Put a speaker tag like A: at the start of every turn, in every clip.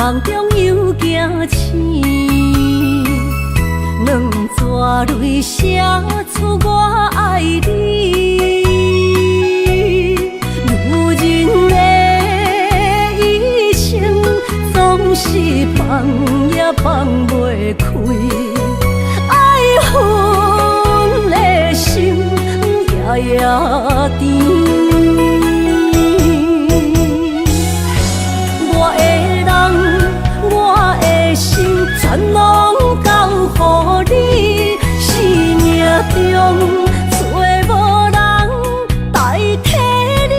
A: 梦中又惊醒，两纸泪写出我爱你。如今的一生，总是放也放袂开，爱恨的心夜夜甜。全拢交予你，生命中找无人代替你。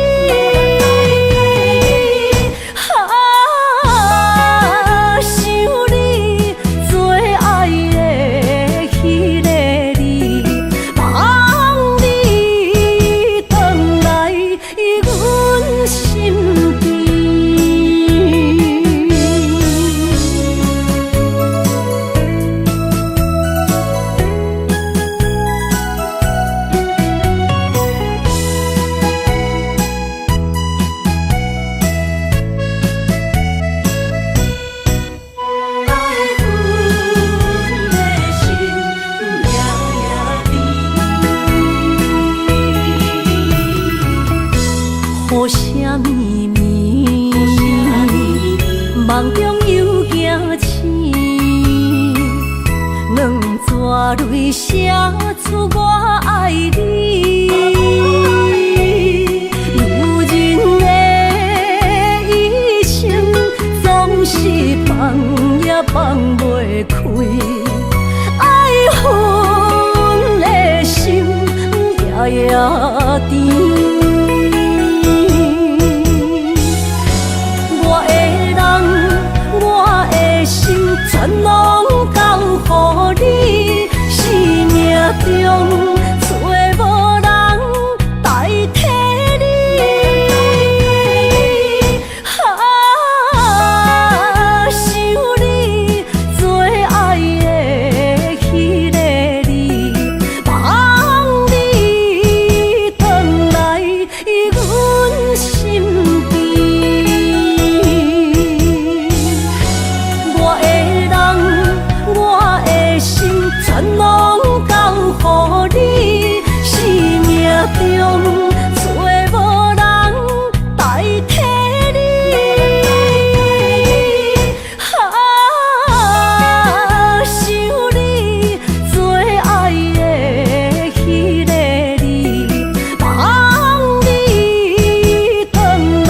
A: 想你最爱的迄个你，望你回来阮身边。雨声绵绵，梦中又惊醒，两纸泪写出我爱你。如今的一生，总是放也放袂开，爱恨的心夜夜甜。全拢交予你，生命中找无人代替你。想你最爱的迄个你，望你回来阮身边。全拢交予你，生命中找无人代替你。想你最爱的迄个你，望你回来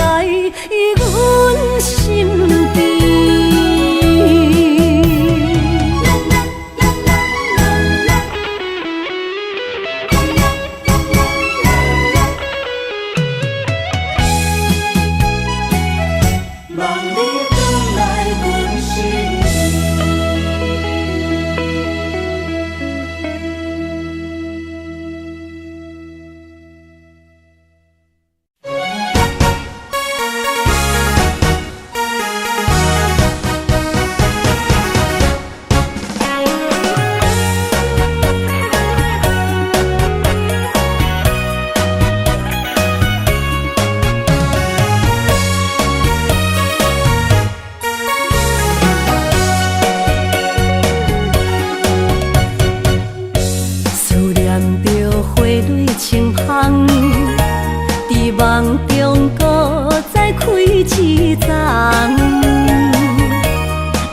A: 阮身边。梦中搁再开一丛，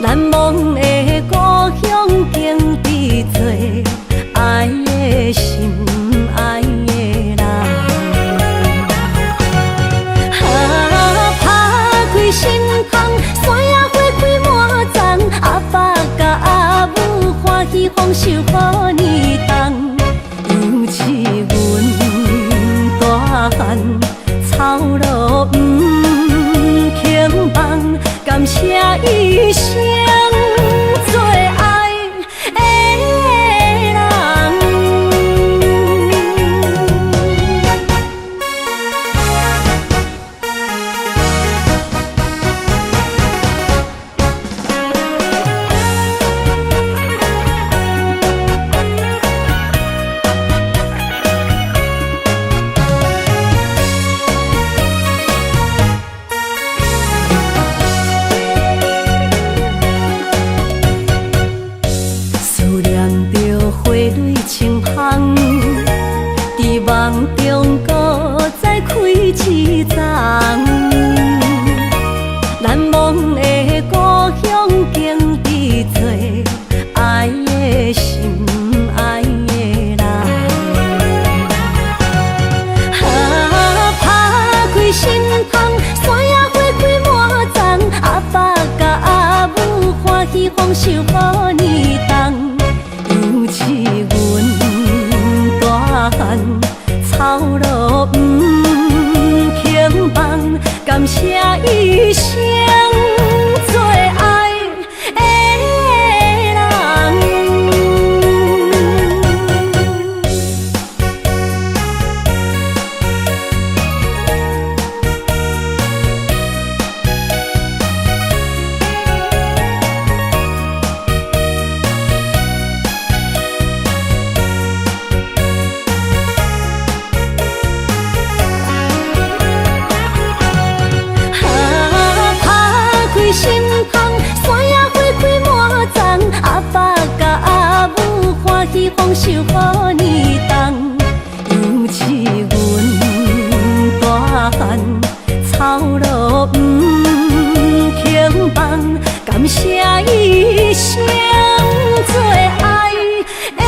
A: 难忘的故乡经历做爱的心爱的人。打开心窗，山野花开满丛，阿爸甲阿母欢喜丰收好年冬，尤是阮大汉。草路不轻放，感谢一生。望中搁再开一丛，难忘的故乡经历做爱的心爱的人。打开心窗，山野花开满丛，阿爸甲阿母欢喜丰收好年冬，尤是阮大汉操劳不轻放，感谢一生做爱的人。心窗，山野花开满丛，阿爸甲阿母欢喜丰收好年冬，尤是阮大汉操劳不轻放，感谢一生做爱的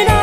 A: 人。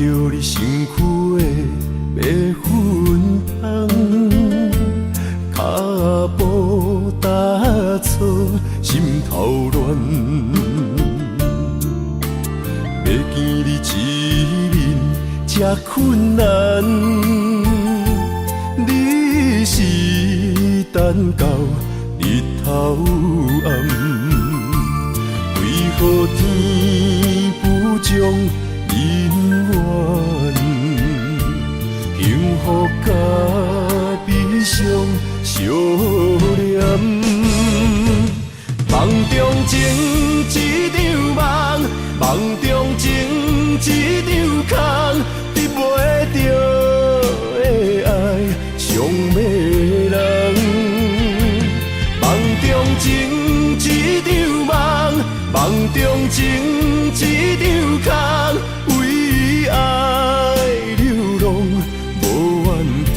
B: 着你身躯的白粉香，脚步踏错，心头乱。要见你一面这困难，你是等到日头暗，为何天不将人怨？幸福甲悲伤相连，梦中情一场梦，梦中情一场空，得袂着的爱上迷人。梦中情一场梦，梦中情一场空，为爱流浪无怨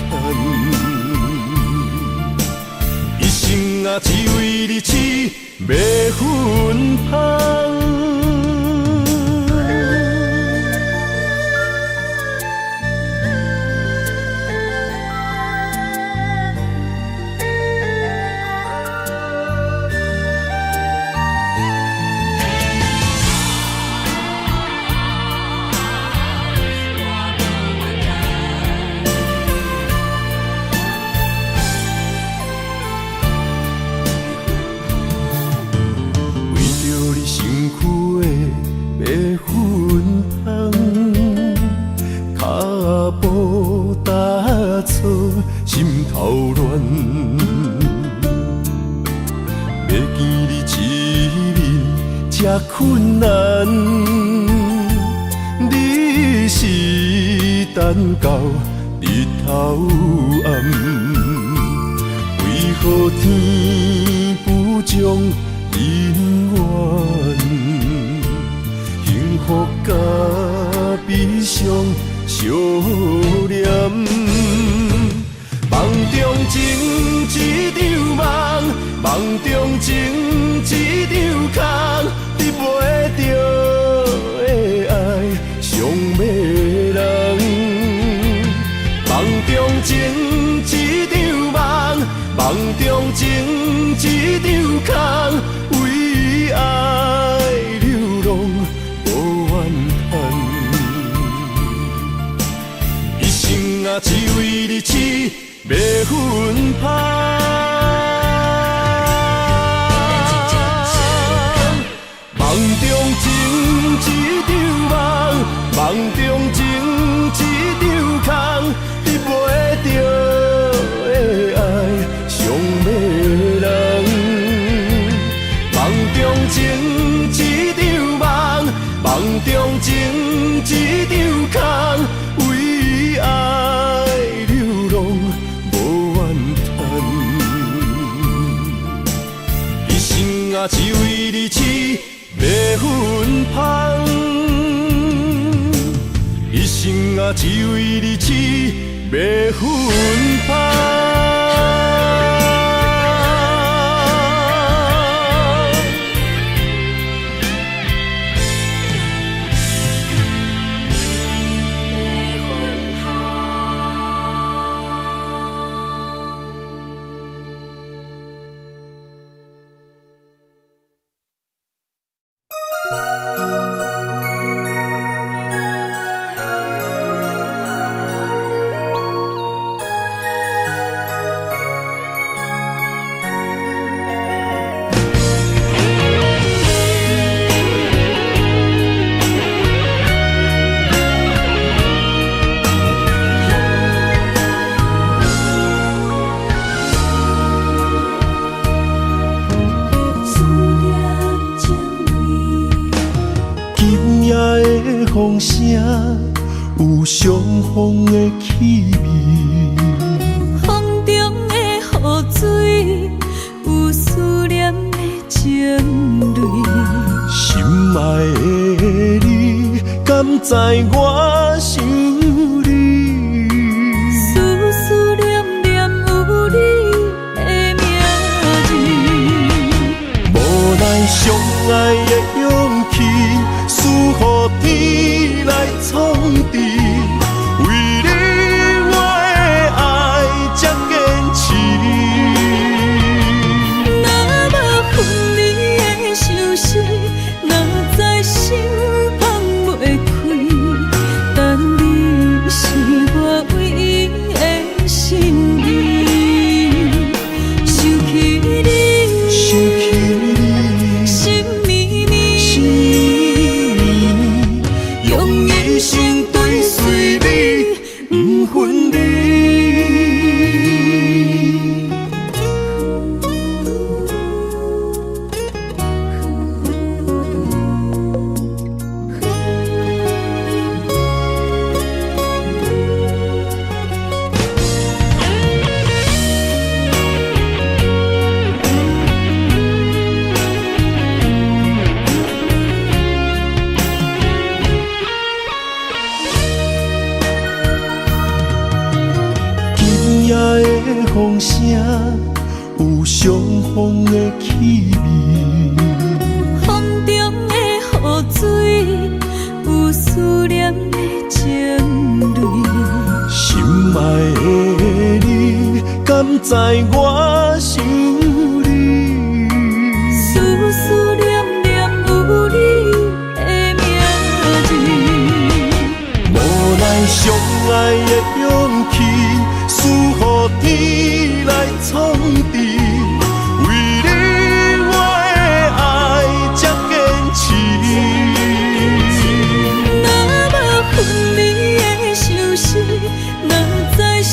B: 叹，一生啊只为你痴迷魂香。心头乱，要见你一面这困难，你是等到日头暗，为何天不将人怨？幸福甲悲伤相连。梦中情一场梦，梦中情一场空，得袂着的爱上迷人。梦中情一场梦，梦中情一场空，为爱流浪无怨叹，一生啊只为你痴迷魂香。梦中情一场梦，梦中情一场空，得袂着的爱上迷人。梦中情一场梦，梦中情一场空，为爱流浪无怨叹，一生啊只为你痴迷魂香，一生啊只为你痴迷魂香。风声有相逢的气味，
A: 风中的雨水有思念的情泪。
B: 心爱的你，敢知我想你？
A: 思念念有你的名字，
B: 无奈相爱的勇气，输予天来创治。风声，有相逢的气味。
A: 风中的雨水，有思念的情泪。
B: 心爱的你，敢知我想你？
A: 思思念念有你的名字。
B: 无奈相爱的勇气，输予天来创治。为你我的爱才坚持。
A: 若无分离的相思，哪知心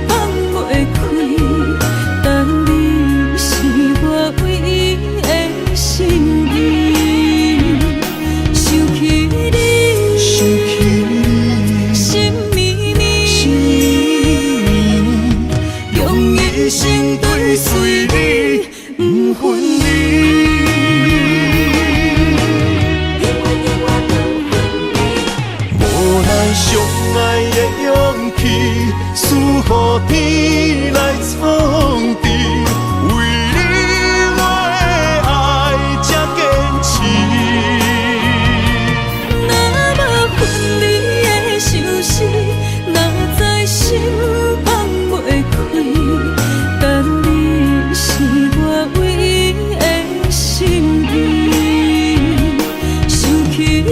A: 放袂开。但你是我唯一的心意，想起你，
B: 想起你，
A: 心绵绵，用一生追随你，不分离。
B: 无奈相爱的勇气，输予天来创治。为你我的爱才坚持。
A: 若无分离的相思，哪知心放袂开。但你是我唯一的心意，想起你，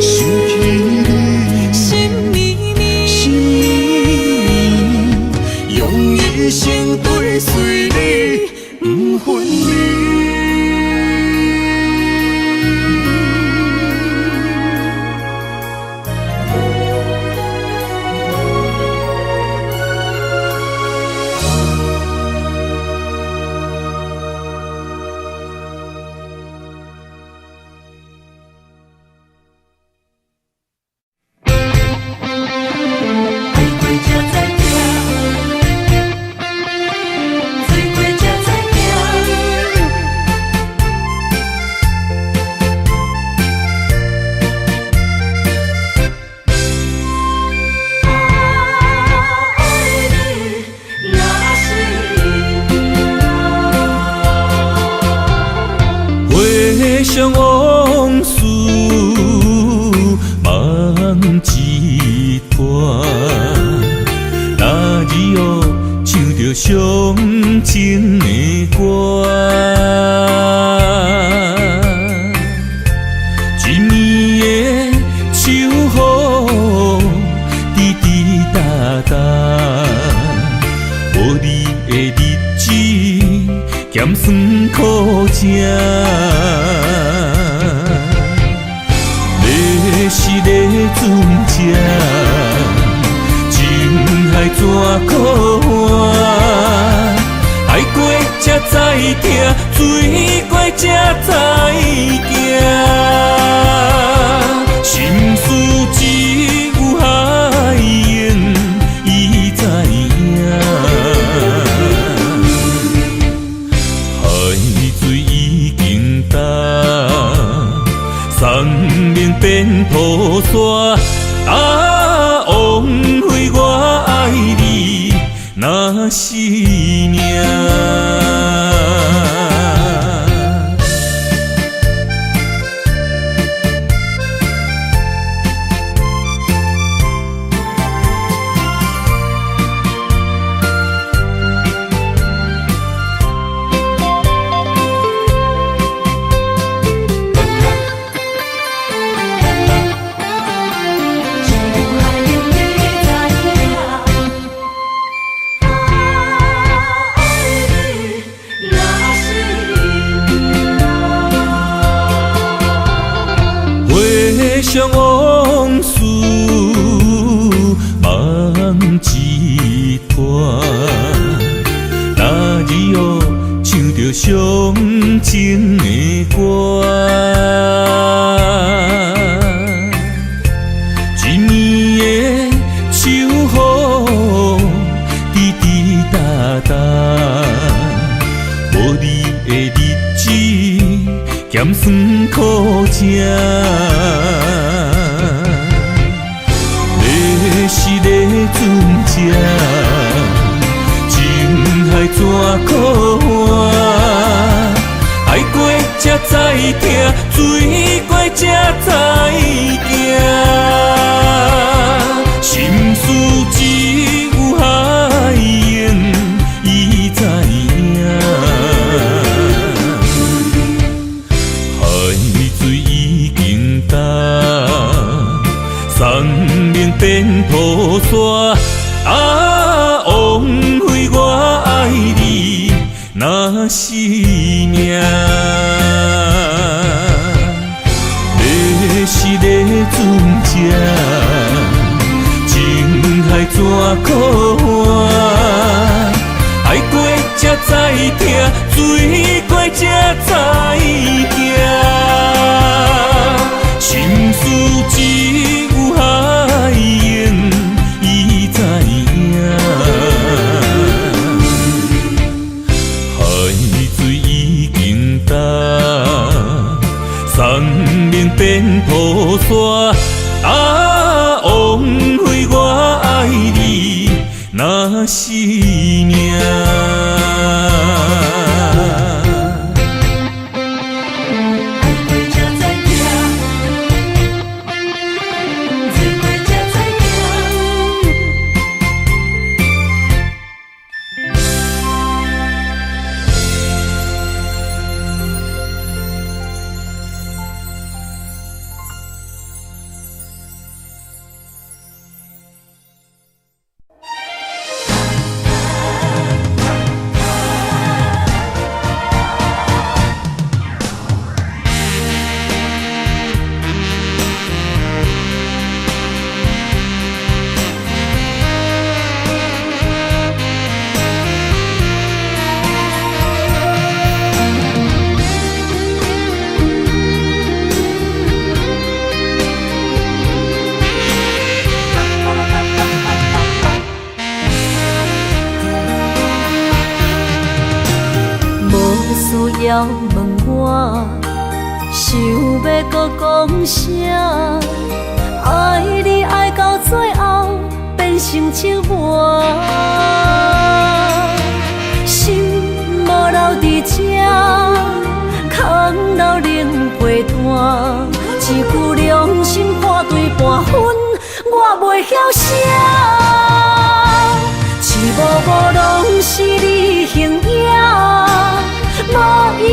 B: 想起你，
A: 心绵绵，
B: 用一生追随你，不分离。
C: 回想往事，梦一段。那日后唱着伤情的歌，一年的秋雨滴滴答答，无你的日子咸酸苦涩。要是咧船只，情海怎可换？爱过才知疼，醉过才知行。心事只有海涌伊知影。海水已经干，山面变土沙，枉费我爱你那是命。回想往事，梦一段。那日后唱着伤情的歌，一年的秋雨滴滴答答，无你的日子咸酸苦涩。要是咧船只，情怎可换？爱过才知疼，水过才知行。心事只有海燕伊知影。海水已经干，山明变土沙。啊，枉费我爱你那是命。要是咧船只，情海怎可换？爱过才知疼，水过才知行。心事只有海燕伊知影。海水已经干，山明变土沙。啊，枉费我爱你那是命。
A: 要问我，想要搁讲啥？爱你爱到最后变成寂寞，心无留伫这，空留冷陪伴。一句良心破对半分，我袂晓写。一幕幕拢是你形影。无依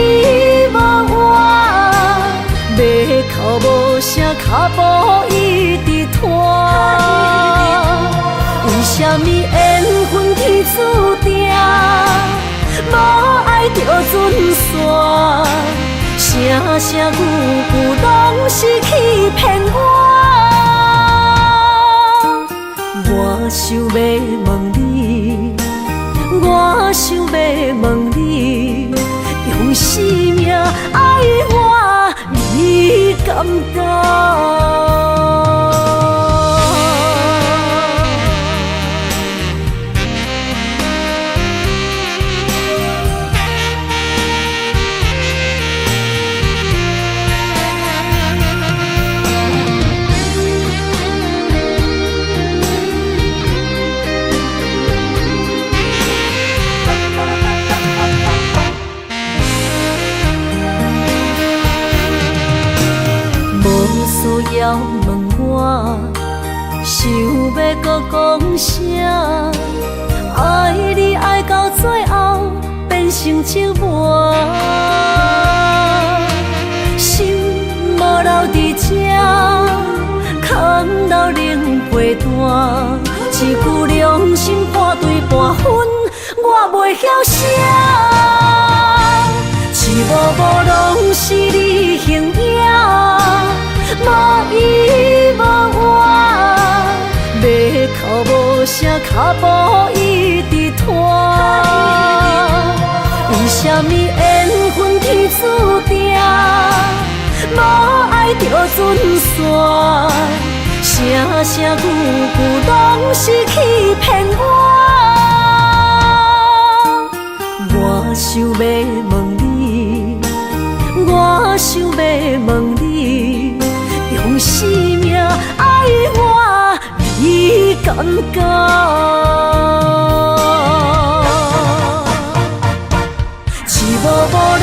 A: 无我，要哭无声，脚步一直拖。为什么缘分天注定，无爱就准线？声声句句拢是欺骗我。我想要问你，我想要问你。用生命爱我，你敢当？要问我，想要搁讲啥？爱你爱到最后变成寂寞，心无留伫这，空留冷陪伴。一句良心破对半分，我袂晓写。一幕幕拢是你形影。无依无我，要哭无声，脚步一直拖。为什么缘分天注定，无爱就准线？声声句句拢是欺骗我。我想要问你，我想要问你。用生命爱我，你敢讲？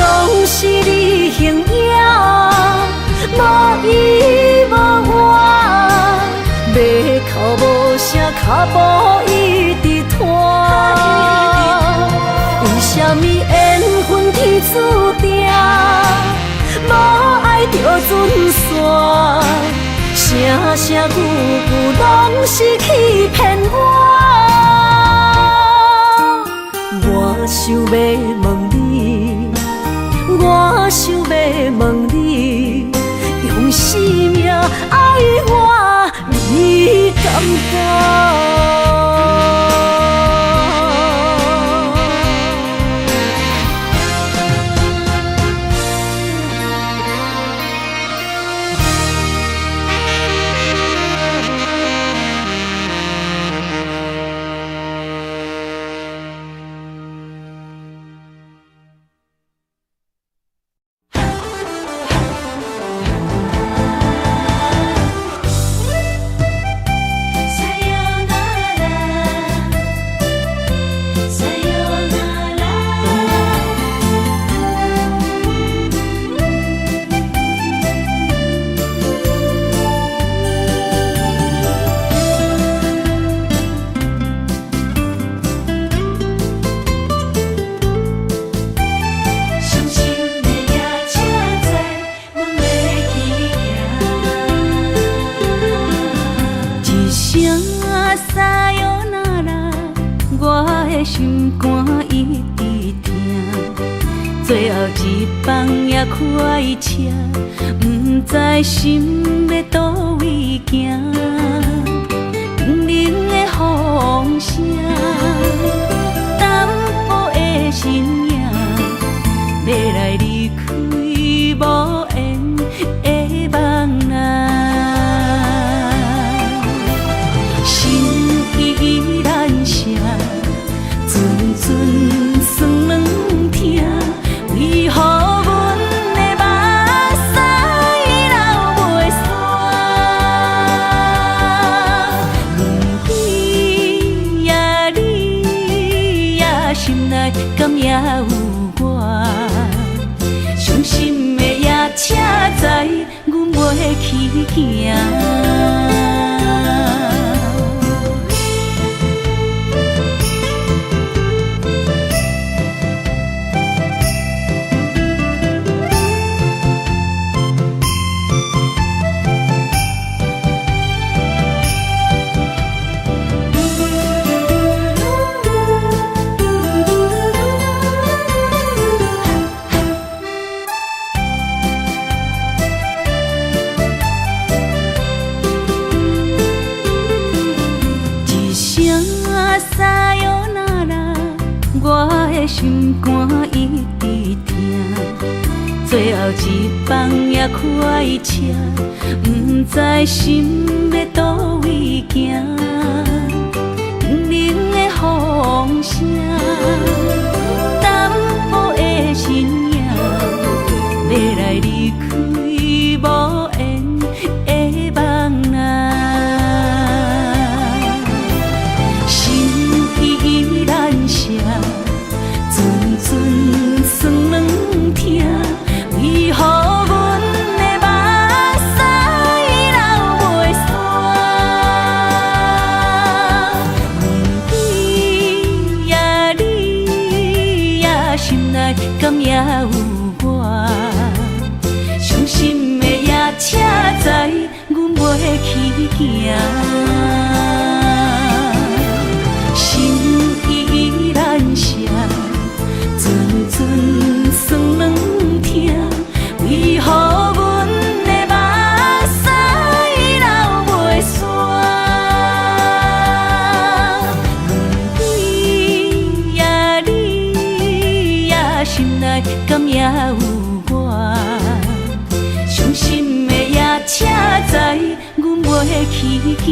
A: 拢是你形影，无依无我，要哭无声，脚步一直拖。为什么缘分天注定，无爱就准线？声声句句拢是欺骗我。我想要问你，我想要问你，用生命爱我，你敢不？心肝一直疼，最后一放也开车，不知心要倒位行。冷冷的风声，淡薄的身影，要来离开无缘的梦啊。心依然舍。阵酸软疼，为何阮的目屎流袂煞？轮回呀，你呀，心内敢也有我？伤心的夜车载，阮袂去行。心肝一直疼，最后一放也开车，不知心要倒位行。冷冷的风声，淡薄的身影，要来离开无缘的梦啊。心依然舍。阵酸软疼，为何阮的目屎流袂煞？轮回呀，你呀，心内敢也有我？伤心的夜车载，阮袂去行。心依然舍。阵酸软疼，为何阮的目屎流袂煞？轮回呀，你呀，心内敢也有我？伤心的夜车载，阮袂去行。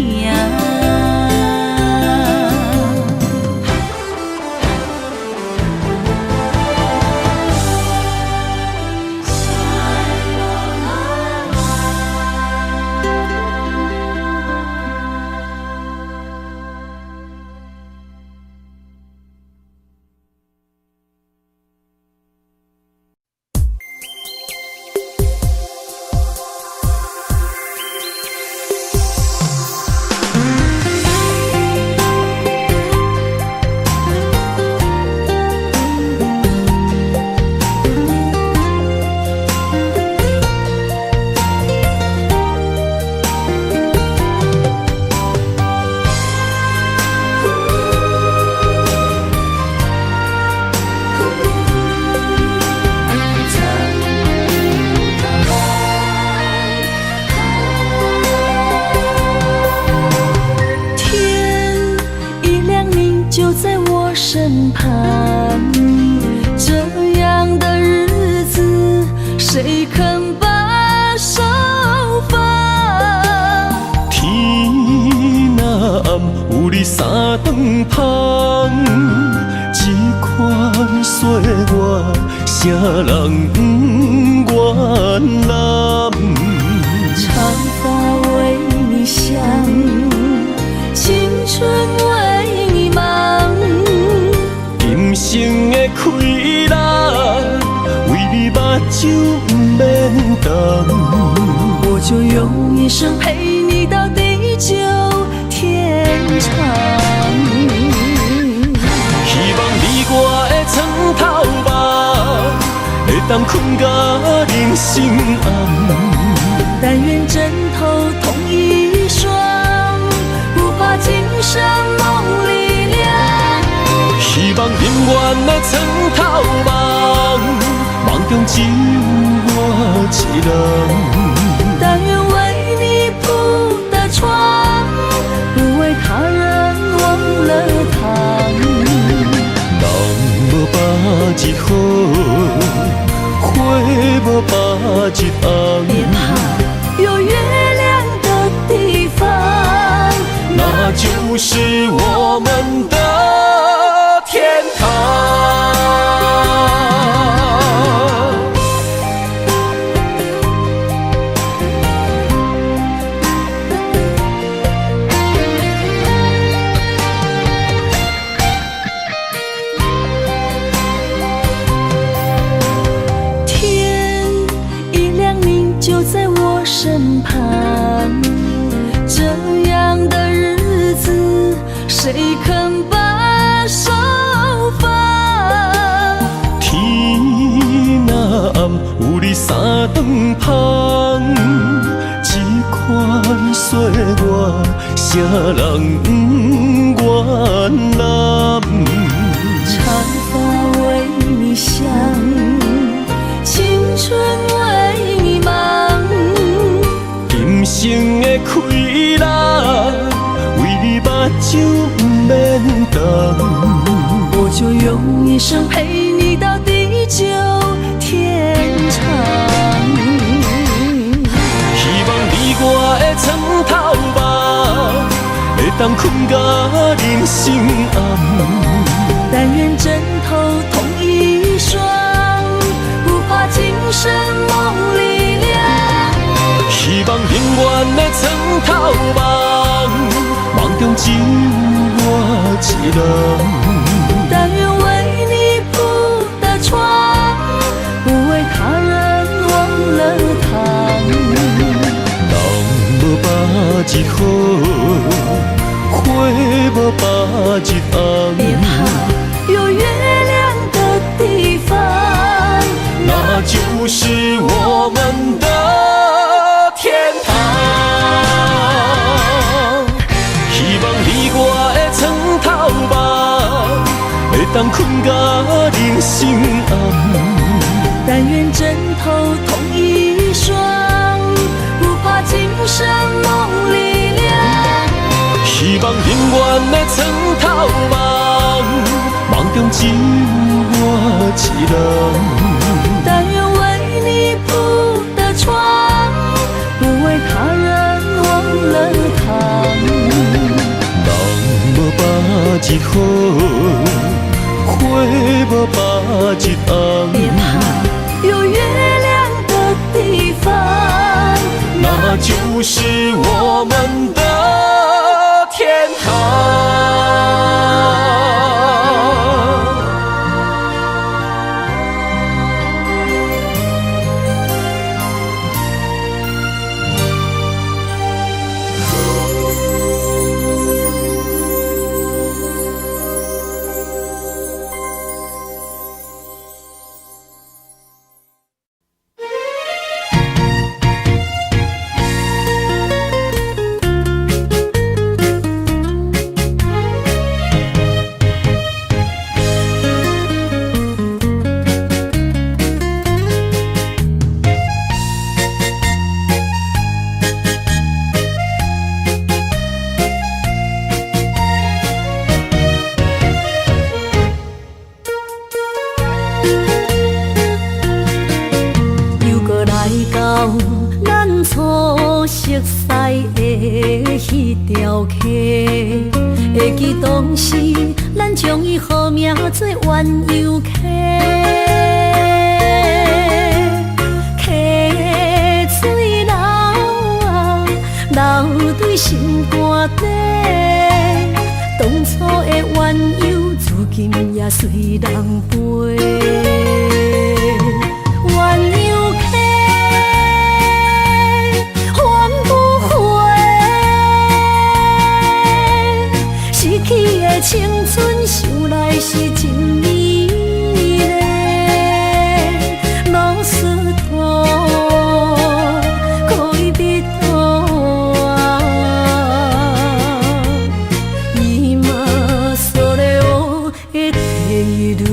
A: 身旁。这样的日子，谁肯把手放？
B: 天若暗，有你三顿香，这款岁月，谁人不原谅？
A: 长发为你香，青春为你忙。
B: 今生的快乐，为你目睭不免干。
A: 我就用一生陪你到地久天长。
B: 希望你我的床头梦，会当困甲人心暗。
A: 但愿枕头同一双，不怕今生梦里凉。
B: 希望永远的床头梦，梦中只有我一人。
A: 但愿为你铺的床，不为他人忘了躺。
B: 人无百日好，花无百日红。
A: 别怕，有月亮的地方，
B: 那就是我们的天堂。
A: 天一亮，你就在我身旁。这样的日子，谁肯把手放？
B: 天若暗，有你三顿香，这款岁月，谁人不原谅？
A: 长发为你香，青春为你忙。
B: 今生的快乐，为你目睭不免干。
A: 我就用一生陪你到地久天长。
B: 希望你我的床头梦，会当困甲人心暗。
A: 但愿枕头同一双，不怕今生梦里凉。
B: 希望永远的床头梦，梦中只有我一人。
A: 但愿为你铺的床，不为他人忘了躺。
B: 人无百日好，花无百日红。
A: 别怕，有月亮的地方，
B: 那就是我们的天堂。希望你我的床头梦，会当困甲人心暗。
A: 但愿枕头同一双，不怕今生梦里凉。
B: 希望永远的床头梦，梦中只有我一人。
A: 但愿为你铺的床，不为他人忘了躺。
B: 人无百日好，花无百日红。
A: 别怕，有月亮的地方，
B: 那就是我们的天堂。
A: 熟悉的迄条溪，会记当时咱将伊号名做鸳鸯溪。溪水流啊，流对心肝底。当初的鸳鸯，如今也随人飞。鸳鸯溪。失去的青春，想来是真美丽。老师徒，可以彼途啊，伊嘛所了的地路。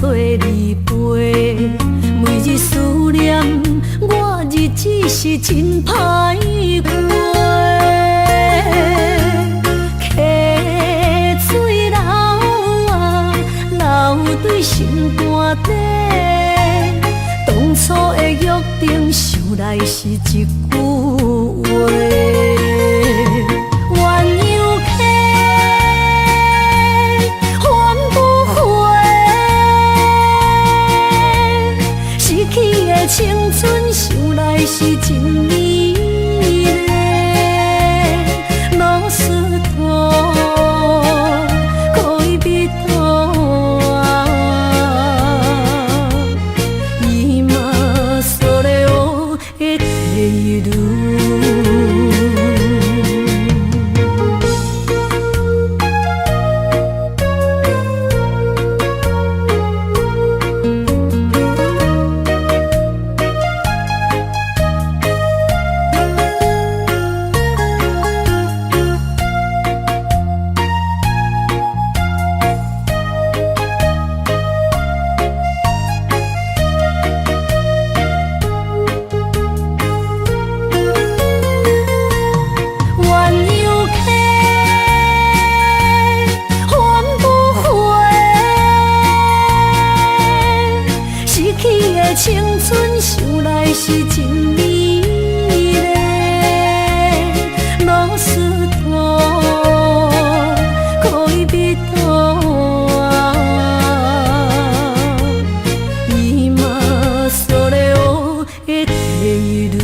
A: 找你陪，每日思念，我日子是真歹过。溪水流啊，流对心肝底。当初的约定，想来是一句话。青春想来是真美丽，老师徒，可以彼途啊，伊嘛所了的地路。青春想来是真美丽，老师徒，可以彼途啊，伊嘛所了的地路。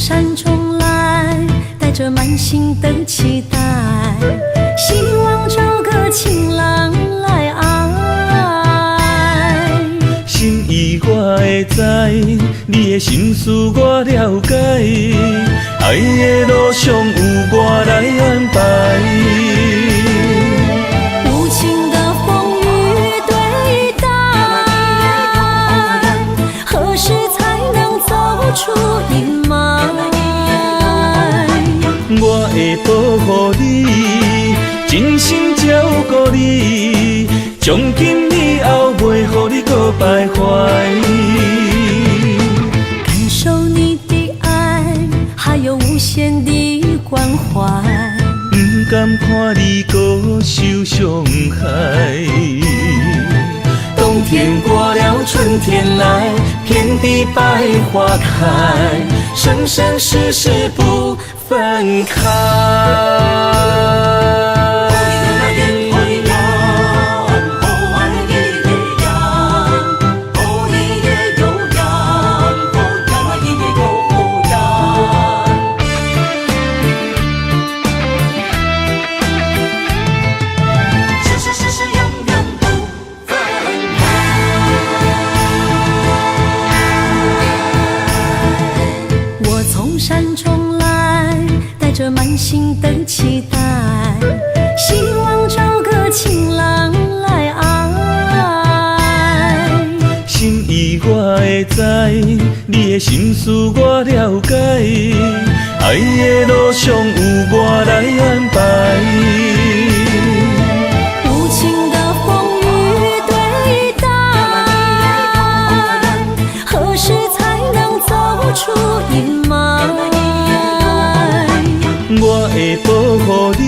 A: 山中来，带着满心的期待，希望找个情郎来爱。
C: 心意我会知，你的心思我了解，爱的路上有我来安排。
A: 无情的风雨对待，何
C: 从今以后袂予你搁徘徊。
A: 感受你的爱，还有无限的关怀。
C: 不甘看你搁受伤害。冬天过了，春天来，遍地百花开，生生世世不分开。
A: 着满心的期待，希望找个情郎来爱。
C: 心意我会知，你的心思我了解，爱的路上有我来安排。
A: 无情的风雨对待，何时才能走出阴霾？
C: 我会保护你，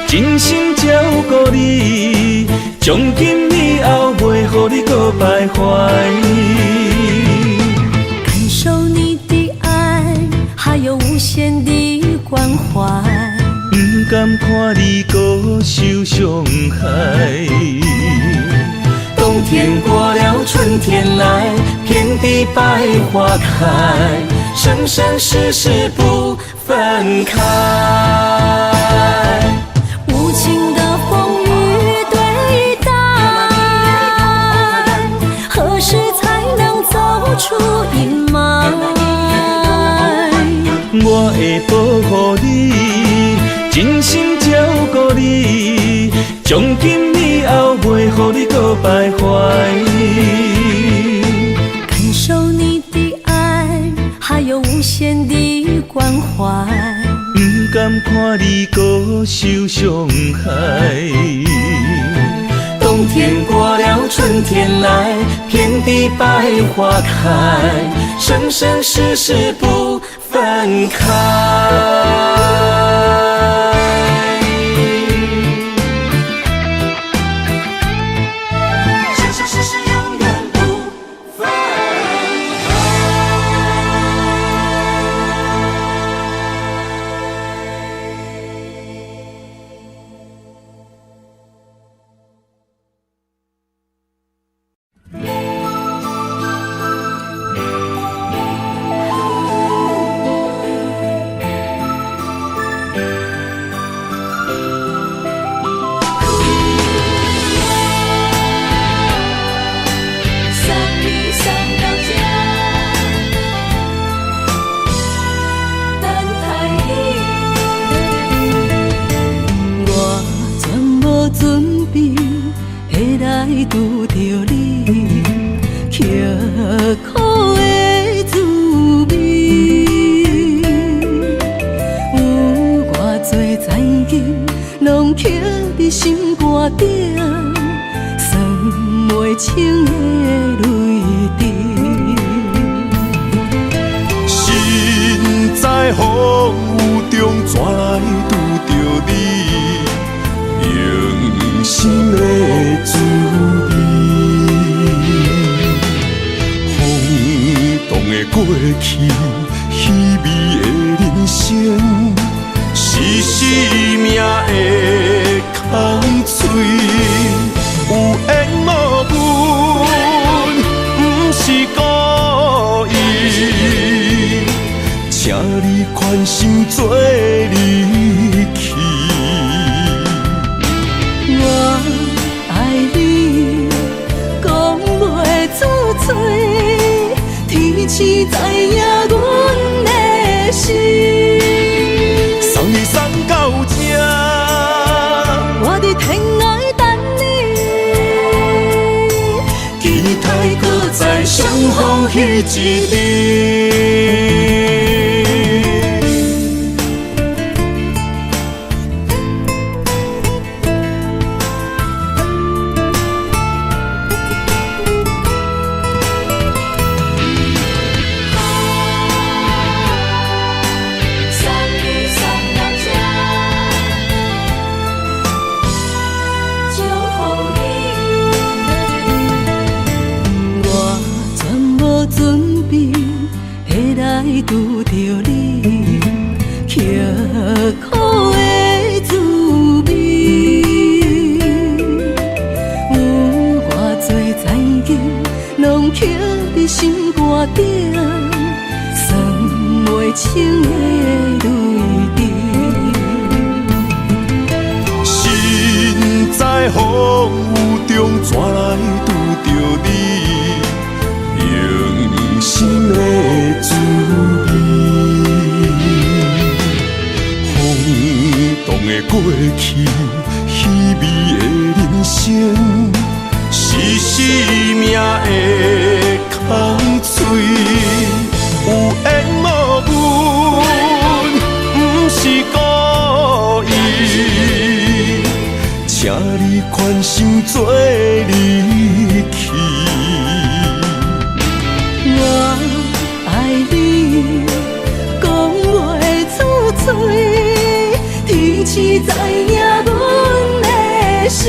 C: 真心照顾你，从今以后袂予你搁徘徊。
A: 感受你的爱，还有无限的关怀。
C: 不甘看你搁受伤害。冬天过了，春天来，遍地百花开，生生世世不分开。
A: 无情的风雨对待，何时才能走出阴霾？
C: 我会保护你，真心照顾你，从今以后袂予你搁徘徊。
A: 感受你的爱，还有无限的关怀。
C: 不甘看你搁受伤害。冬天过了，春天来，遍地百花开，生生世世不分开。
A: 拄着你，刻苦的滋味，有偌多灾境，拢刻伫心肝顶，算袂清的泪滴。
B: 心在风雨中怎来拄着你？用心的滋味，轰动的过去，稀微的人生，是生命的空嘴，有缘无分，不是故意，请你宽心做离去。
A: 我爱你，讲袂出嘴，天赐知影阮的心。
B: 送你送到这，
A: 我伫天涯等你，
B: 期待搁再相逢彼一日。
A: 为拄着你，刻苦的滋味。有偌多残景，拢刻伫心肝顶，算袂清的泪滴。
B: 身在风雨中，怎来拄着你？用心的滋味，风动的过去，稀微的人生，是生命的空嘴，有缘无分，不是故意，请你宽心做离去。
A: 我爱你，讲袂出嘴，天赐知影阮的心。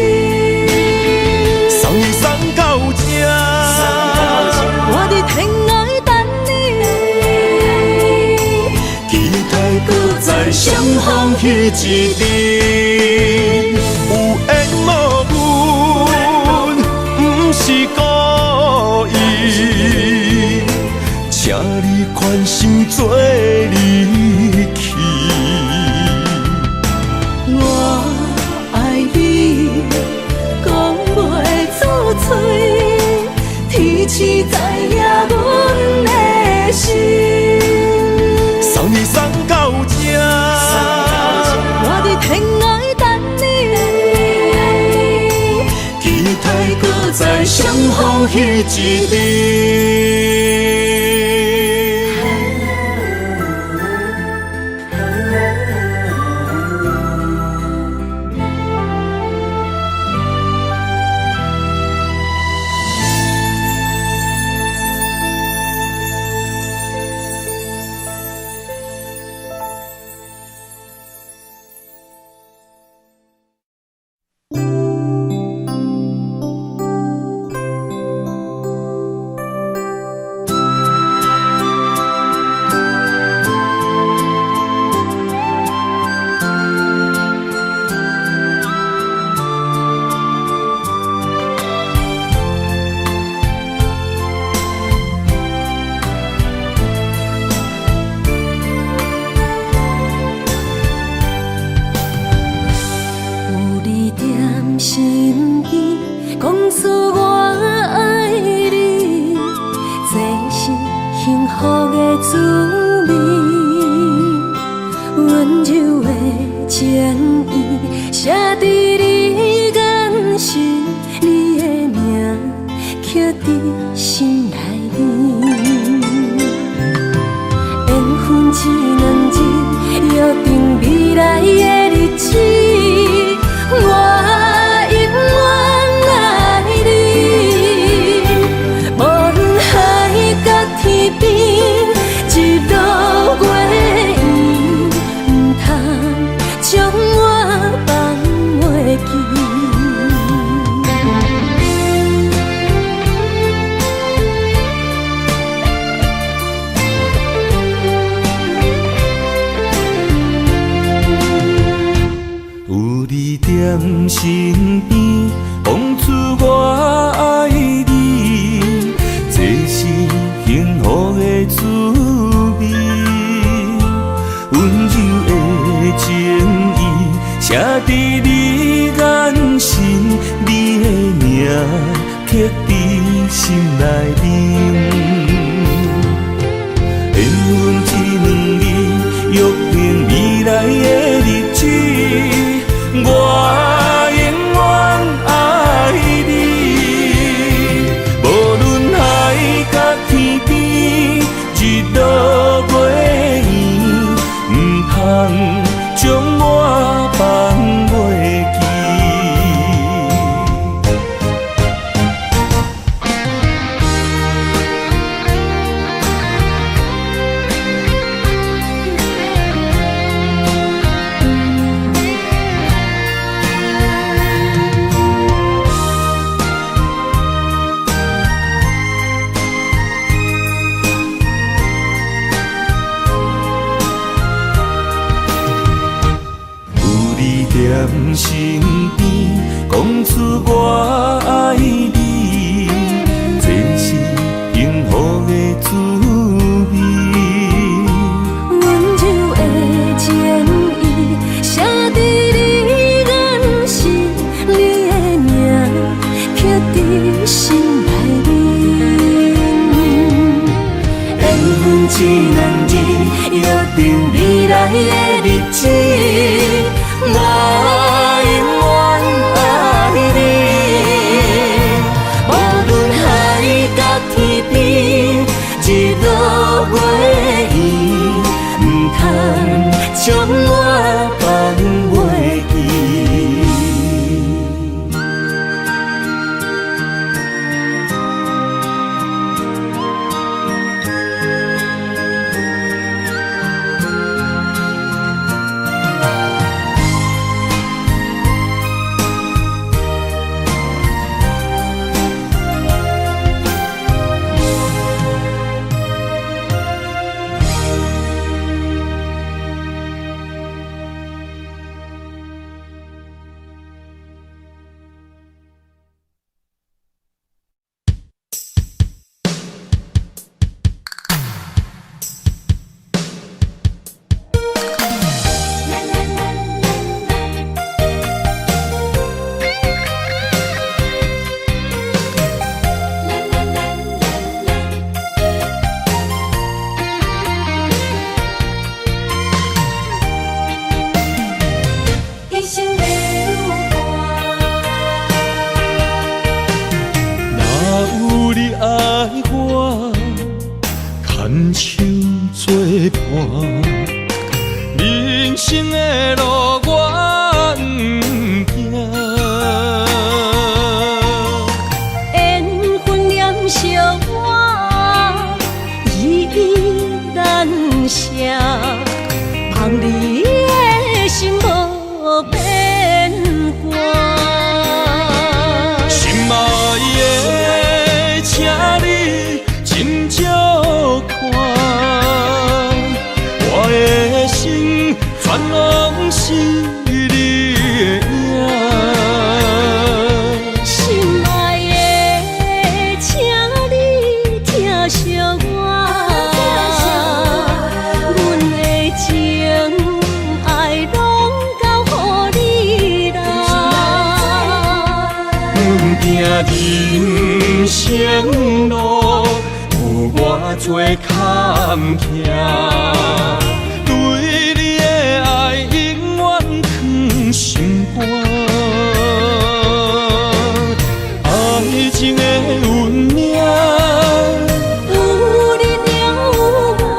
B: 送你送到这，
A: 我伫天涯等你，
B: 期待搁再相逢彼一日。有缘无分，不是故意，请你宽心做离去。
A: 我爱你，讲袂出嘴，天赐知影阮的心。
B: 送你送到这，
A: 我伫天涯等你，
B: 期待搁再相逢彼一日。
C: 身边，讲出我爱你，这是幸福的滋味。温柔的情意，写伫你眼神，你的名刻伫心内面。缘分一两日，约定未来的日子。我永远爱你，无论海角天边，日落月圆，唔通将我放袂记。一两日，约定未来的日子，我永远爱你。无论海角天边，日落月圆，不通将我放袂记。人生的路我不行，
A: 缘分念惜我，依依难舍，望你的心无变卦。
C: 心爱的，请你斟酌看。我的心全拢是你的影，
A: 心爱的，请你疼惜我，阮的情爱拢交予你啦。
C: 阮行人生路有偌多坎坷。对你的爱永远藏心肝，爱情的运命，
A: 有你有我，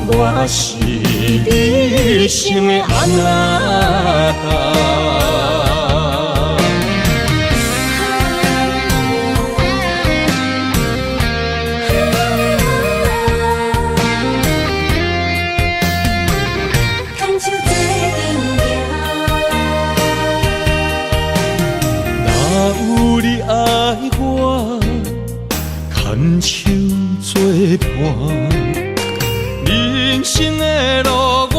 C: 我是你生的安那。牵手作伴，人生的路我不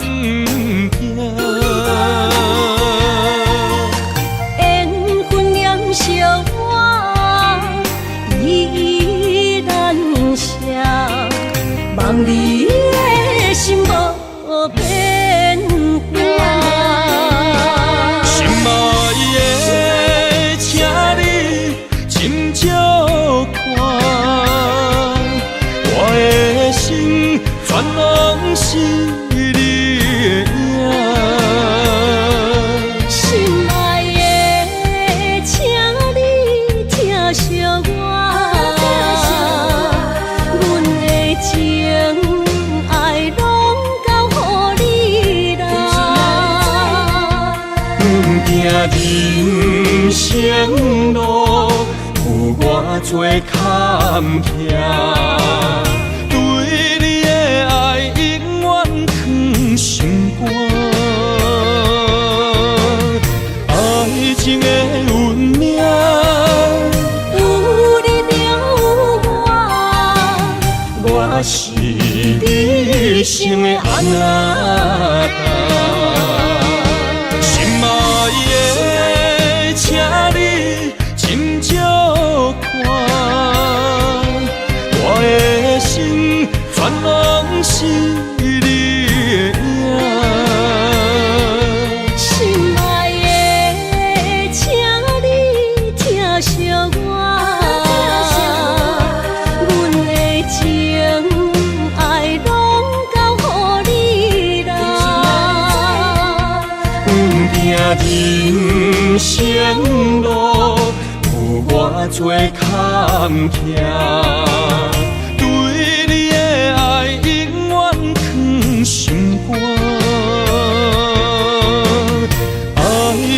C: 行。
A: 缘分念惜我，依依难舍，望你的心无变卦。
C: 心爱的，请你斟酌看，我的心全拢是你的影。
A: 心爱的，请你疼惜我，阮的情爱拢交予你啦。
C: 人生路有偌多坎坷，对你的爱永远藏心肝，爱情的运命，
A: 有你有我，
C: 我是你生的安那。心爱的，请你斟酌看，我的心全拢是你的影。
A: 心爱的，请你疼惜我，阮的情
C: 人生路有偌多坎坷，对你的爱永远藏心肝。爱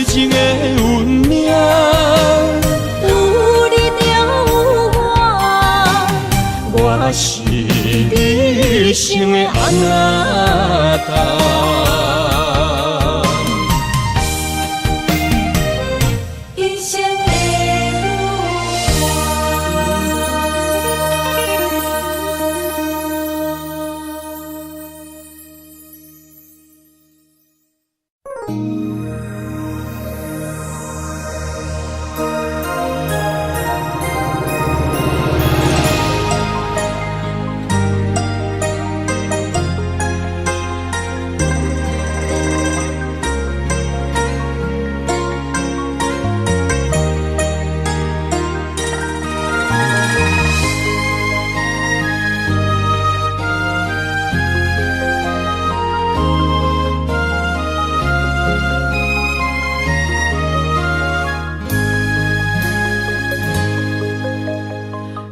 C: 情的运命，
A: 有你就有我，
C: 我是你生的阿达。
A: 一生的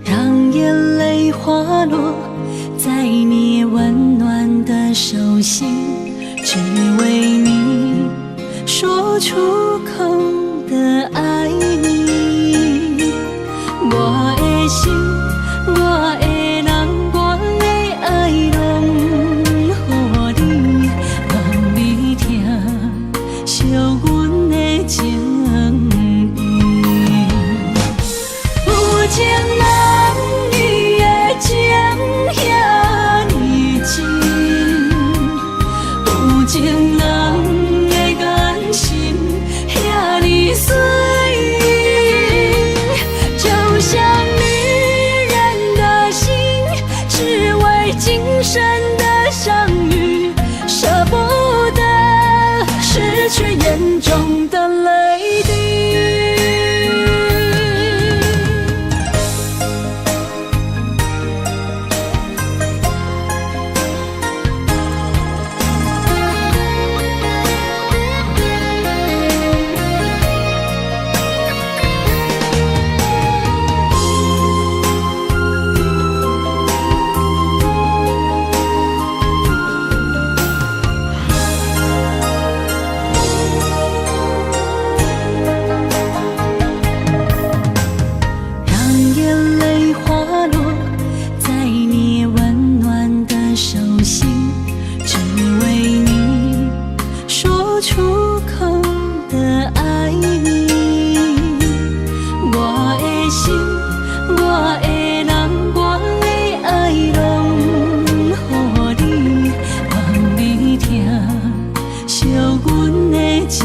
A: 让眼泪滑落在你温暖的手心，只为你说出口的爱你。我的心，我的人，我的爱拢予你，望你听，惜阮的情意。有情人你的情遐尼真，有情人的眼神遐尼水，就像女人的心，只为今生的相遇，舍不得失去眼中的泪滴。让眼泪滑落在你温暖的手心，只为你说出口的爱你。我的心，我的人，我的爱拢予你，望你听，惜阮的情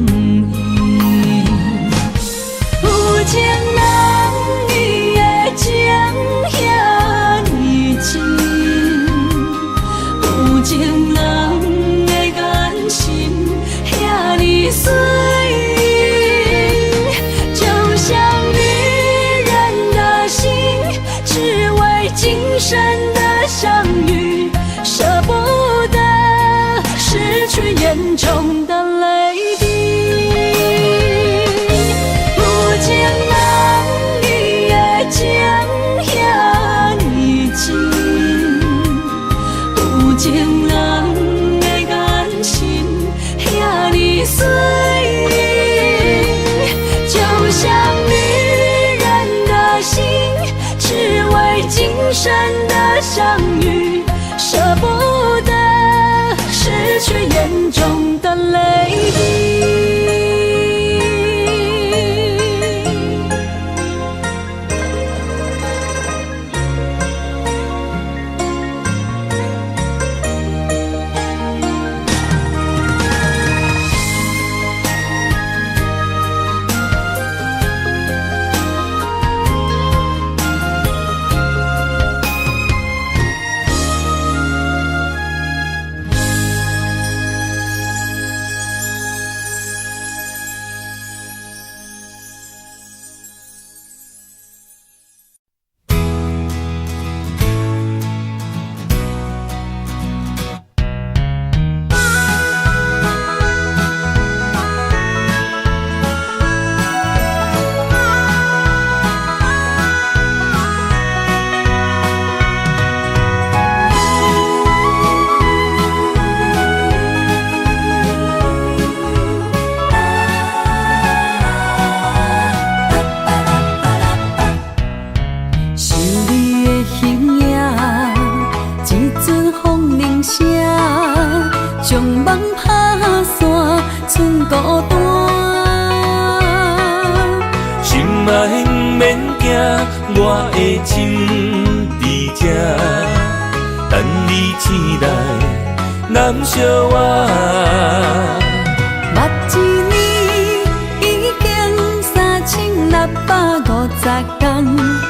A: 意。有情人你的情遐尼真，有情人的眼神遐尼水，就像女人的心，只为今生的相遇，舍不得失去眼中的泪滴。有情人你的情遐尼真，有情人的眼神遐尼水，就像女人的心，只为今生的相遇，舍不得失去眼中的泪滴。铃声，将梦拍散，剩孤单。
C: 心爱免惊，我的心伫这，等你醒来，难相我。
A: 目一年已经3650天，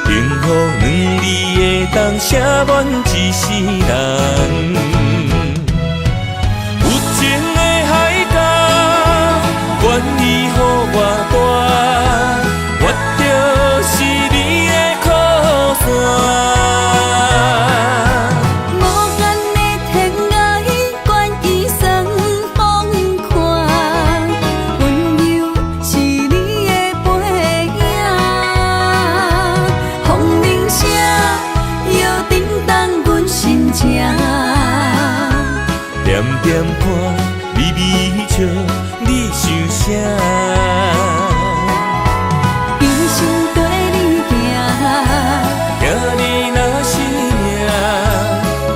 C: 幸福两字会当写满一世人。有情的海角，愿意予我大，我就是你的靠山。
A: 无限的天涯，愿意算风看，温柔是你的背影。风铃声摇叮当阮心情，
C: 点点看，微微笑，你想啥？
A: 一生跟你行，
C: 行你若是命，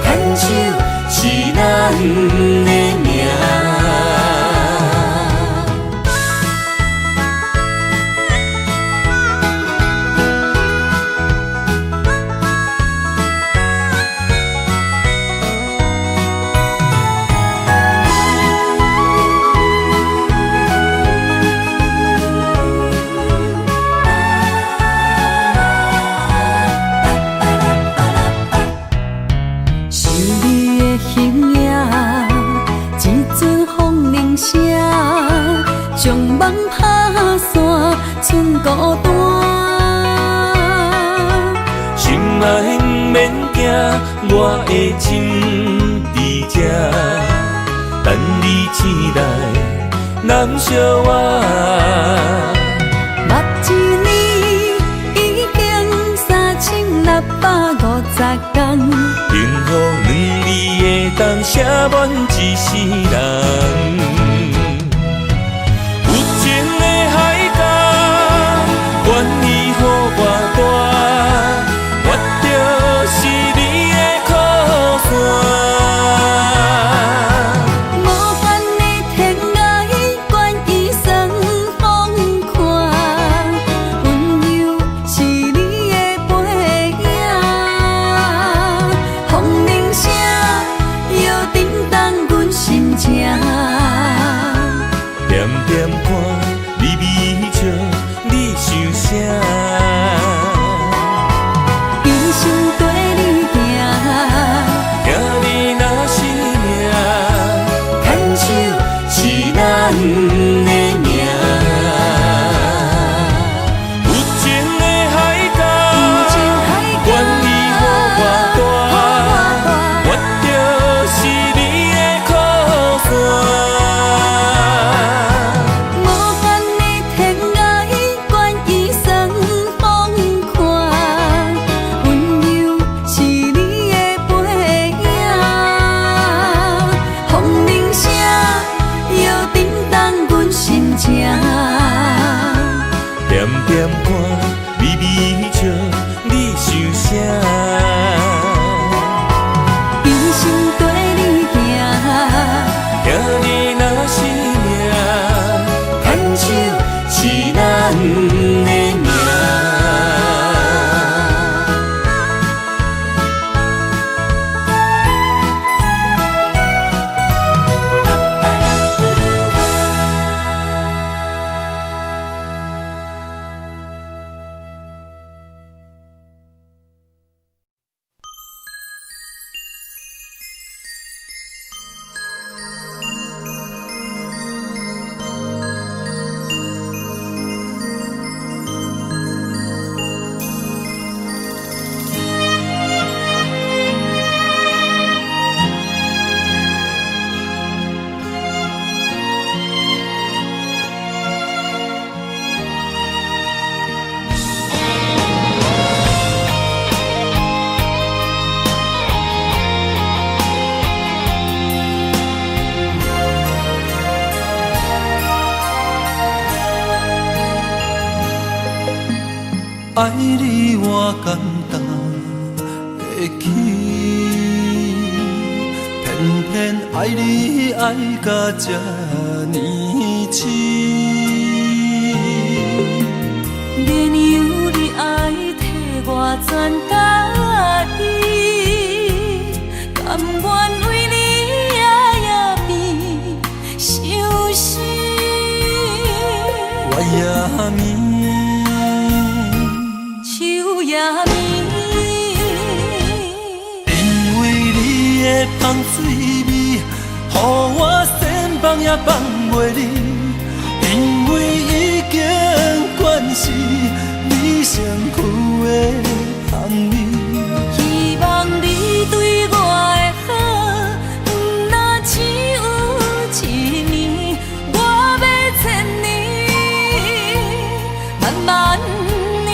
C: 牵手是咱的命。
A: 想你的形影，一阵风铃声，将梦拍散，剩孤单。
C: 心爱免惊，我的心伫这，等你醒来，难相我。
A: 目一年已经3650天，
C: 幸福两字会当写满一世人。有情的海角，愿意予我大，我就是你的靠山。
A: 无限的天涯，愿意算风看，温柔是你的背影。风铃声摇叮当阮心情，
C: 点点看，微微笑，你想啥？
A: 一生跟你行，
C: 行你若是命，牵手是咱的命。有情的海角，愿意予我大，我就是你的靠山。
A: 无限的天涯，愿意算风看，温柔是你的背影。风铃声摇叮当阮心情，
C: 点点看，微微笑，你想啥？
A: 一生跟你行，
C: 行你若是命，牵手是咱的命。
B: 爱你我简单会去，骗
C: 偏爱你爱到这呢深，
A: 绵羊你爱替我全家己，甘愿为你夜夜变伤心。
C: 我也眠，
A: 树也眠，
C: 因为你的香水味，予我先放也放袂离。因为已经惯是你身躯的香味，
A: 希望你对我的好，不若只有一年，我要千年，万万年。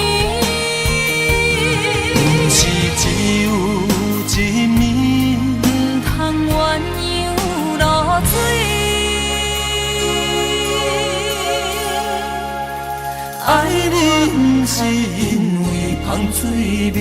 C: 不是只有一年，
A: 不通鸳鸯落水。
C: 爱你不是因为香水味。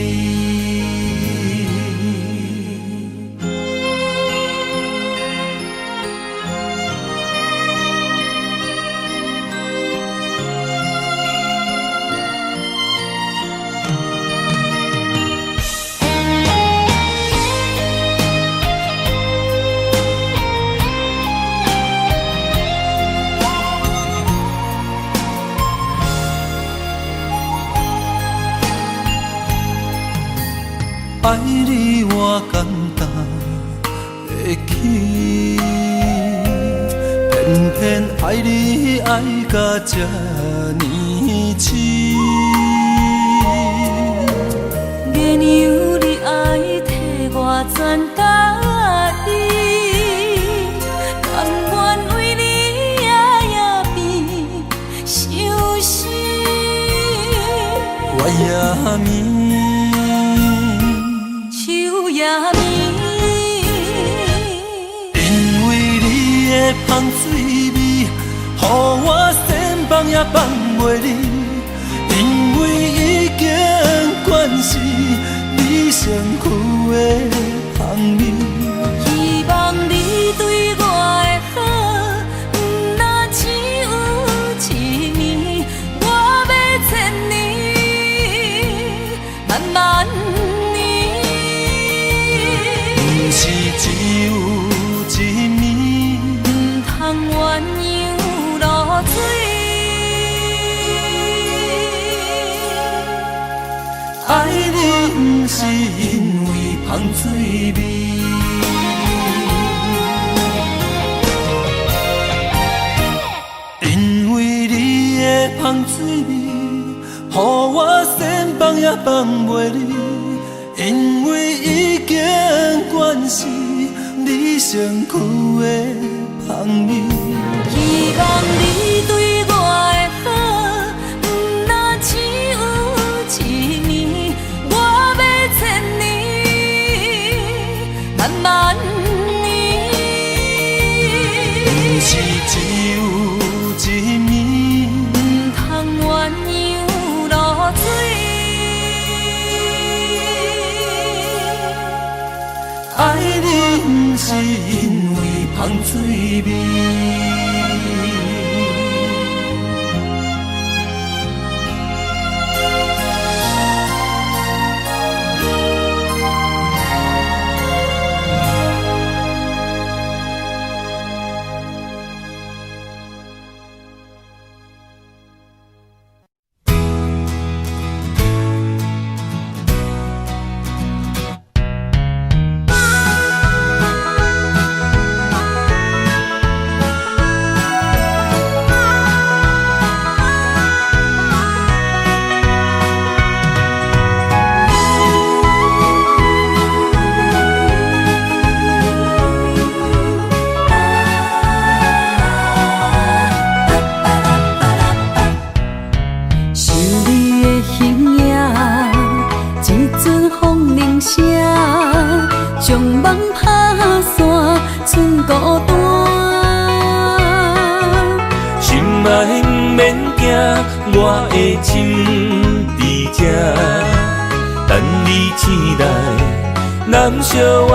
C: 爱你我简单会起，偏偏爱你爱到这呢深。
A: 绵羊你爱替我全家己，甘愿为你夜夜变伤心。
C: 我也眠。
A: 也眠，
C: 因为你的香水味，予我先放也放袂离。因为已经惯是你身躯的香味，
A: 希望你对我的好，不若只有一年，我要千年，万万年。
C: 不是只有一年，
A: 不通鸳鸯落水。
C: 爱你不是因为香水味，因为你的香水味，予我先放也放袂离。因为已经惯是你身躯的香味，
A: 希望你对我的好，不若只有一年，我要千年，万万年。
C: 不是只有一年，
A: 不通鸳鸯落水。
C: 爱你不是因为香水味。我的心伫这，等你醒来，难相我。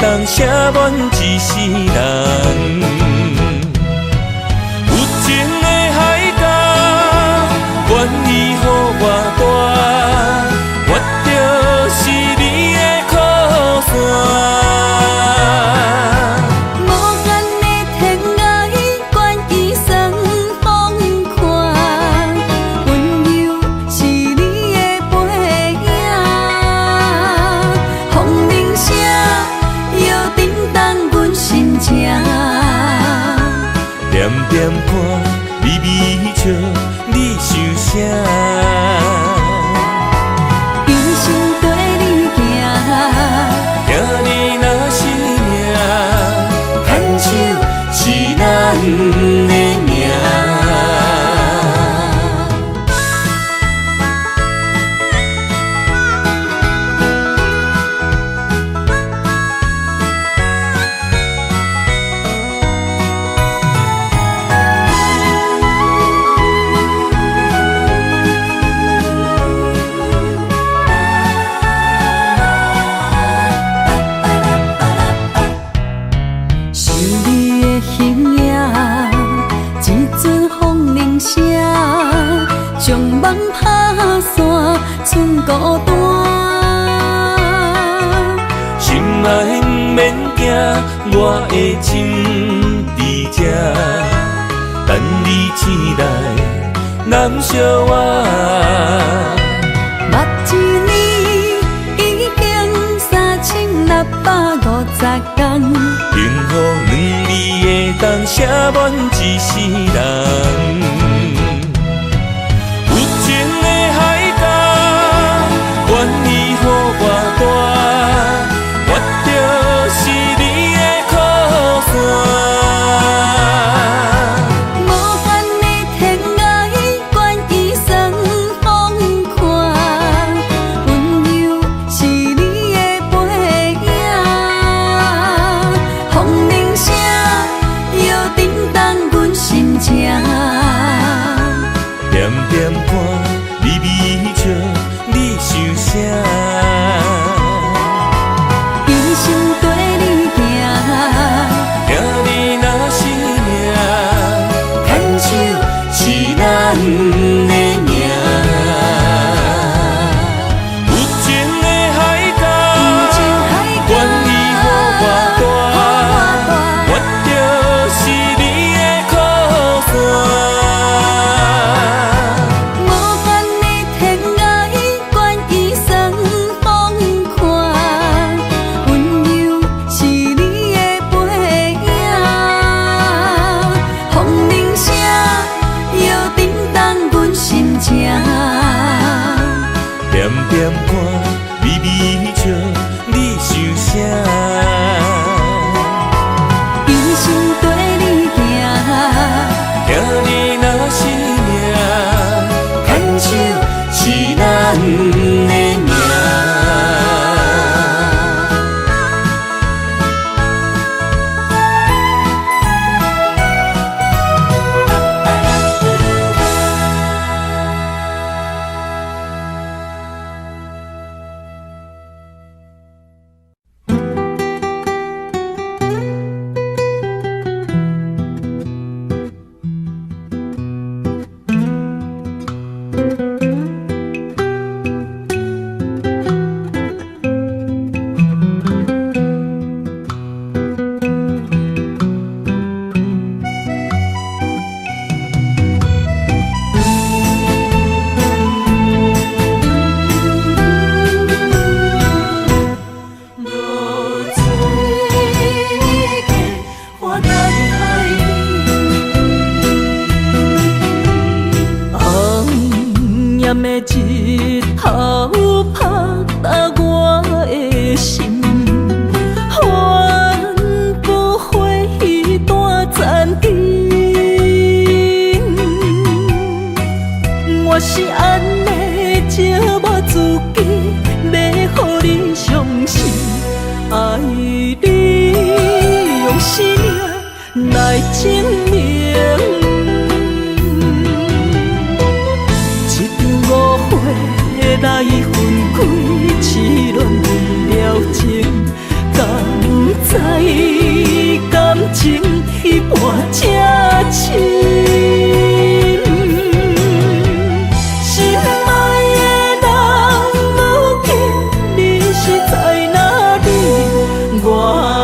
C: 当写满一世人。有情的海角，愿意予我大，我就是你的靠山。点点看，微微笑，你想啥？
A: 一生跟你行，
C: 听你若是命，牵手是咱的命。将梦打散，剩孤单。心爱不免惊，我的心伫这，等你醒来，难相我。
A: 目一年已经3650天，
C: 幸福两字会当写满一世人。愿意予我大，我就是你的靠山。
A: 无限的天涯，愿意送风看，温柔是你的背影，风铃声摇叮当阮心情。
C: 点点看，微微笑。你想啥？
A: 一生跟你行，
C: 听你若是命，牵手是咱的命。有情的海角，愿意予我大，我就是你的靠山。点点看，微微笑，你想啥？
A: 一生跟你行，
C: 听你若是命，牵手是咱的命。
A: 日头拍打我的心，换不回彼段残景。我是安尼借我自己，要予你相信，爱你用生命来证明。来分开，痴恋为了情，感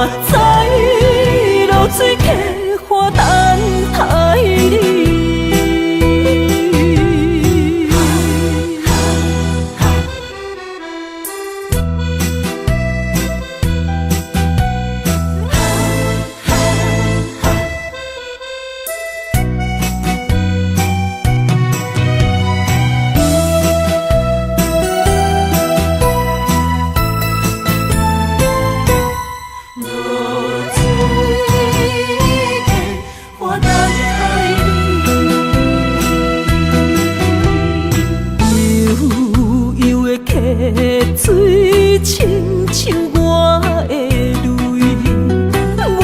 A: 我知露水客花等待你。水亲像我的泪，我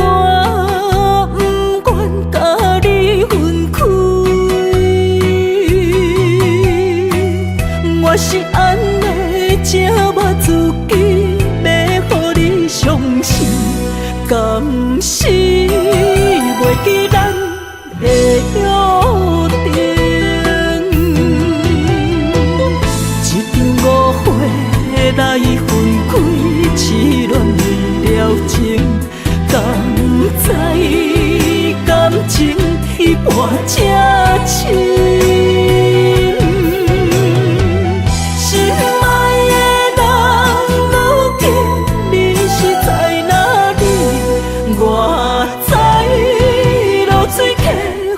A: 不愿甲你分开。我是安尼才我自己，要予你相信，甘是袂记咱的约定。来分开，痴恋为了情，甘知感情一半才深。心爱的人，如今你是在哪里？我知露水客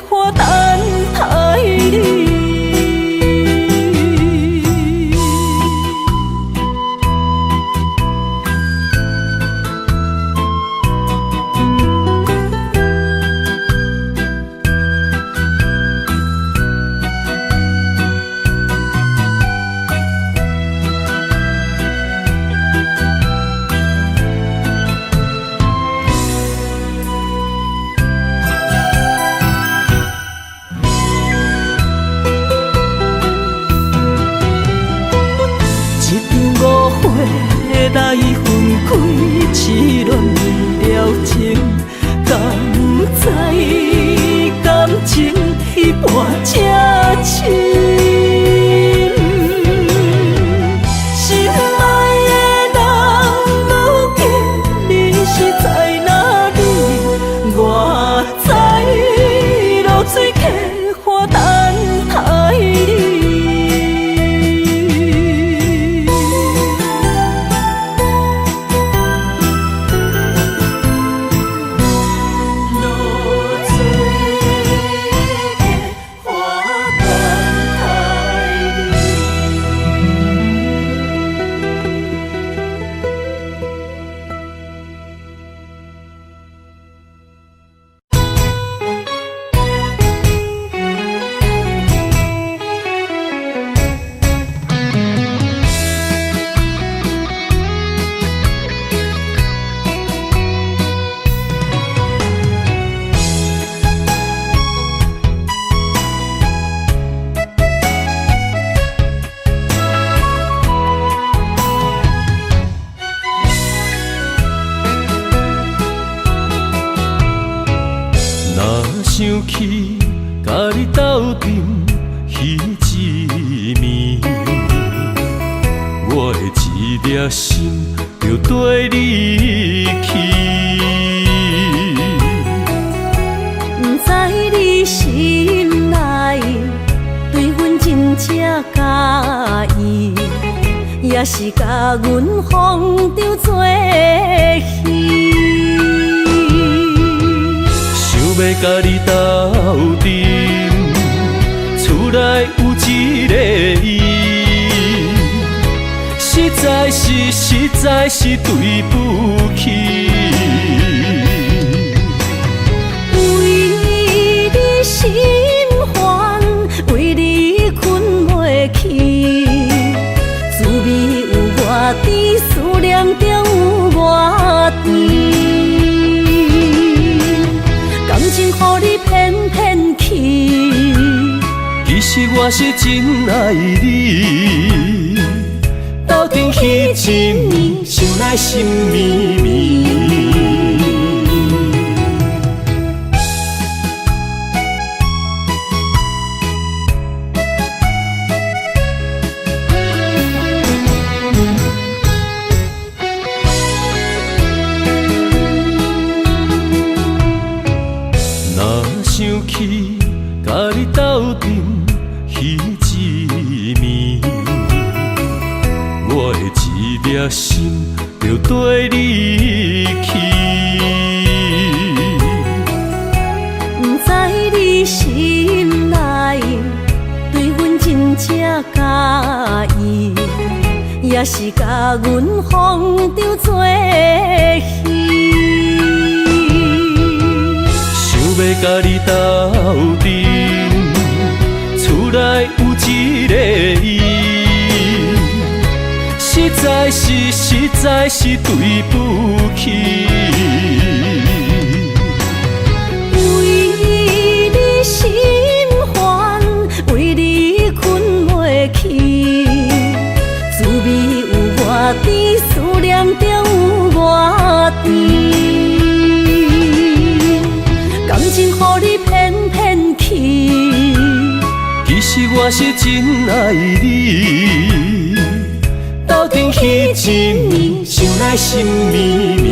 A: 花等待你。来分开，痴恋为了情，甘知感情一半才深。心爱的人，如今你是在哪里？我知露水客花等待你。想起甲你斗阵彼一暝，我的一粒心就跟你去。不知你心内对阮真正介意，也是甲阮放张做戏。
C: 要甲你斗阵，厝内有一个伊，实在是对不起。
A: 为你心烦，为你困袂去，滋味有偌甜，思念就有偌甜。感情予你骗骗去，
C: 其实我是真爱你。斗阵彼一暝，想来心绵绵。了心，就跟你去。
A: 不知你心内对阮真正介意，也是甲阮放着做戏。
C: 想要甲你斗阵，厝内有一个伊，实在是对不起。
A: 为你心烦，为你困袂去，滋味有偌甜，思念就有偌甜。感情予你骗骗去，
C: 其实我是真爱你，斗阵彼一暝，想来心绵绵。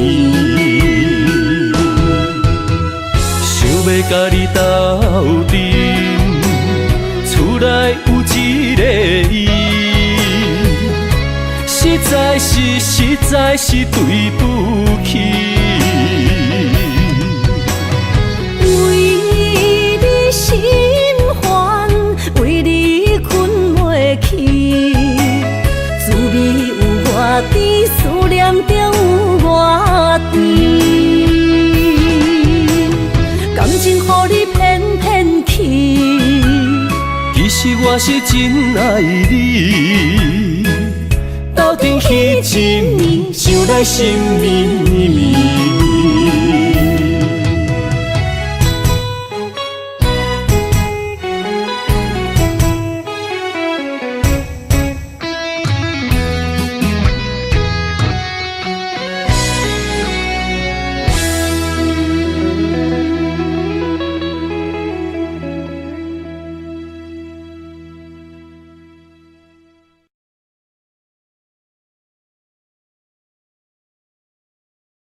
C: 想要甲你斗阵，厝内有一个伊，实在是对不起。
A: 为你心烦，为你困袂去，滋味有偌甜，思念就有偌甜。感情予你骗骗去，
C: 其实我是真爱你，斗阵彼一暝，想来心绵绵。